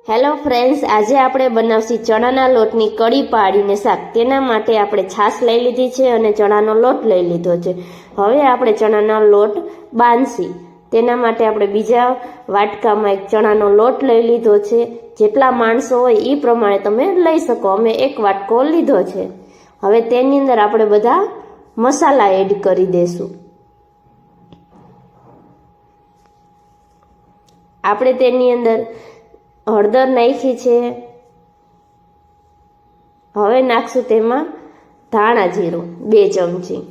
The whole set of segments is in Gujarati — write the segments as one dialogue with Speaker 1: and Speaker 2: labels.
Speaker 1: હેલો ફ્રેન્ડ્સ, આજે આપણે બનાવશી ચણાના લોટની કઢી પાડીને શાક। તેના માટે આપણે છાશ લઈ લીધી છે અને ચણાનો લોટ લઈ લીધો છે। હવે આપણે ચણાનો લોટ બાંધશી। તેના માટે આપણે બીજા વાટકામાં એક ચણાનો લોટ લઈ લીધો છે। જેટલા માણસો હોય એ પ્રમાણે તમે લઈ શકો। અમે એક વાટકો લીધો છે। હવે તેની અંદર આપણે બધા મસાલા એડ કરી દઈશું। આપણે તેની અંદર હળદર નાખી છે। હવે નાખશું તેમાં ધાણા જીરું 2 ચમચી।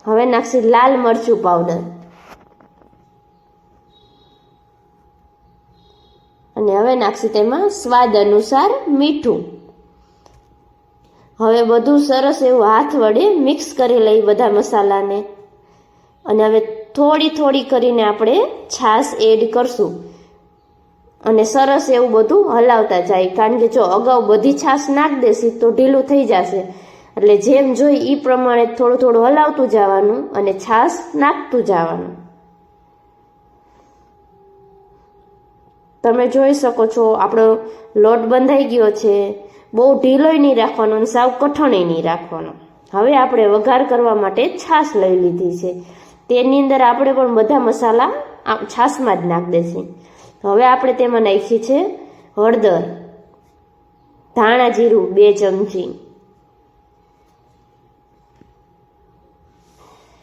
Speaker 1: હવે નાખશું લાલ મરચું પાવડર અને હવે નાખશું તેમાં સ્વાદ અનુસાર મીઠું। હવે બધું સરસ એવું હાથ વડે મિક્સ કરી લઈ બધા મસાલાને અને હવે થોડી થોડી કરીને આપણે છાશ એડ કરશું અને સરસ એવું બધું હલાવતા જાય। કારણ કે જો અગાઉ બધી છાશ નાખી દેશી તો ઢીલું થઈ જશે, એટલે જેમ જોઈ એ પ્રમાણે થોડું થોડું હલાવતું જવાનું અને છાશ નાખતું જવાનું। તમે જોઈ શકો છો આપણો લોટ બંધાઈ ગયો છે। બહુ ઢીલોય નહીં રાખવાનો અને સાવ કઠણય નહીં રાખવાનો। હવે આપણે વઘાર કરવા માટે છાશ લઈ લીધી છે। તેની અંદર આપણે પણ બધા મસાલા છાશમાં જ નાખી દઈશું। હવે આપણે તેમાં નાખી છે હળદર, ધાણા જીરું 2 ચમચી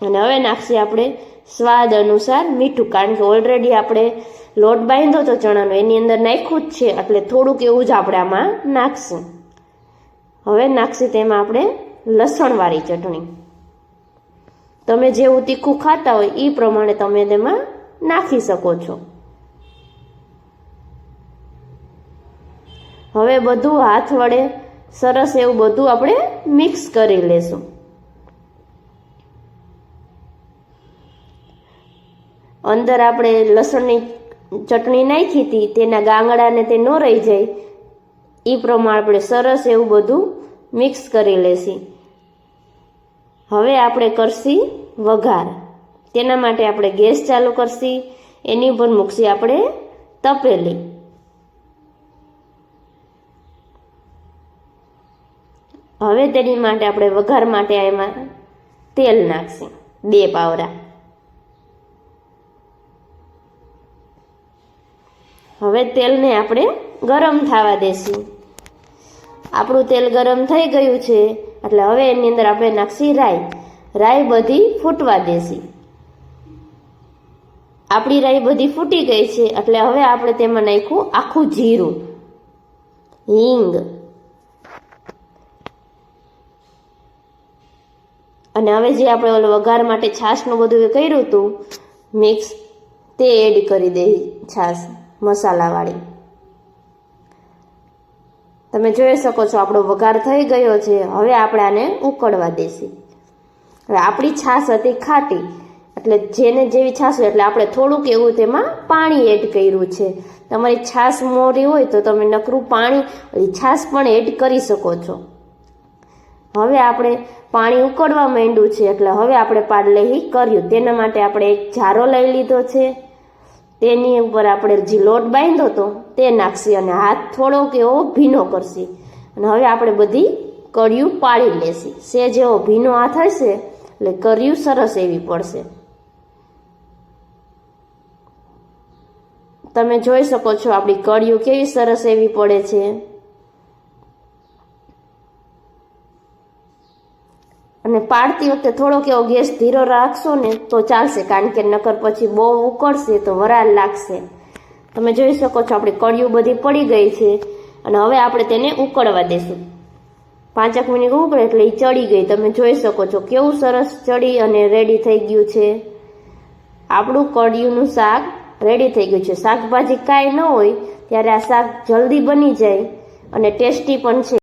Speaker 1: અને હવે નાખીએ આપણે સ્વાદ અનુસાર મીઠું। કારણ કે ઓલરેડી આપણે લોટ બાંધ્યો તો ચણાનો એની અંદર નાખ્યું જ છે, એટલે થોડુંક એવું જ આપણે આમાં નાખશું। હવે નાખીએ તેમાં આપણે લસણવાળી ચટણી। તમે જેવું તીખું ખાતા હોય એ પ્રમાણે તમે તેમાં નાખી શકો છો। હવે બધું હાથ વડે સરસ એવું બધું આપણે મિક્સ કરી લેશું। અંદર આપણે લસણની ચટણી નાખી હતી તેના ગાંગડાને તે ન રહી જાય એ પ્રમાણે આપણે સરસ એવું બધું મિક્સ કરી લેશી। હવે આપણે કરશી વઘાર। તેના માટે આપણે ગેસ ચાલુ કરશી, એની ઉપર મૂકશી આપણે તપેલી। હવે તેની માટે આપણે વઘાર માટે એમાં તેલ નાખશી 2 પાવડા। હવે તેલને આપણે ગરમ થવા દેશું। આપણું તેલ ગરમ થઈ ગયું છે, એટલે હવે એની અંદર આપણે નાખશી રાઈ બધી ફૂટવા દેશી। આપણી રાઈ બધી ફૂટી ગઈ છે, એટલે હવે આપણે તેમાં નાખ્યું આખું જીરું, હિંગ અને હવે જે આપણે ઓલો વઘાર માટે છાશનું બધું કર્યું હતું મિક્સ તે એડ કરી દે છાશ મસાલાવાળી। તમે જોઈ શકો છો આપણો વઘાર થઈ ગયો છે। હવે આપણે આને ઉકળવા દેશી। હવે આપણી છાશ હતી ખાટી, એટલે જેને જેવી છાશ હોય એટલે આપણે થોડુંક એવું તેમાં પાણી એડ કર્યું છે। તમારી છાશ મોરી હોય તો તમે નકરું પાણી છાશ પણ એડ કરી શકો છો। હવે આપણે પાણી ઉકળવા માંડ્યું છે, એટલે હવે આપણે પાડલેહી કર્યું। તેના માટે આપણે એક જારો લઈ લીધો છે। તેની ઉપર આપણે જે લોટ બાંધ્યો હતો તે નાખશી અને હાથ થોડોક એવો ભીનો કરશી અને હવે આપણે બધી કળિયું પાડી લેશી। સેજ એવો ભીનો હાથ હશે એટલે કળિયું સરસ એવી પડશે। તમે જોઈ શકો છો આપણી કળિયું કેવી સરસ એવી પડે છે। અને પાડતી વખતે થોડોક એવો ગેસ ધીરો રાખશો ને તો ચાલશે, કારણ કે નકર પછી બહુ ઉકળશે તો વરાળ લાગશે। તમે જોઈ શકો છો આપણી કળિયું બધી પડી ગઈ છે અને હવે આપણે તેને ઉકળવા દેશું। 5 મિનિટ ઉકળે એટલે એ ચડી ગઈ। તમે જોઈ શકો છો કેવું સરસ ચડી અને રેડી થઈ ગયું છે। આપણું કળિયુંનું શાક રેડી થઈ ગયું છે। શાકભાજી કાંઈ ન હોય ત્યારે આ શાક જલ્દી બની જાય અને ટેસ્ટી પણ છે।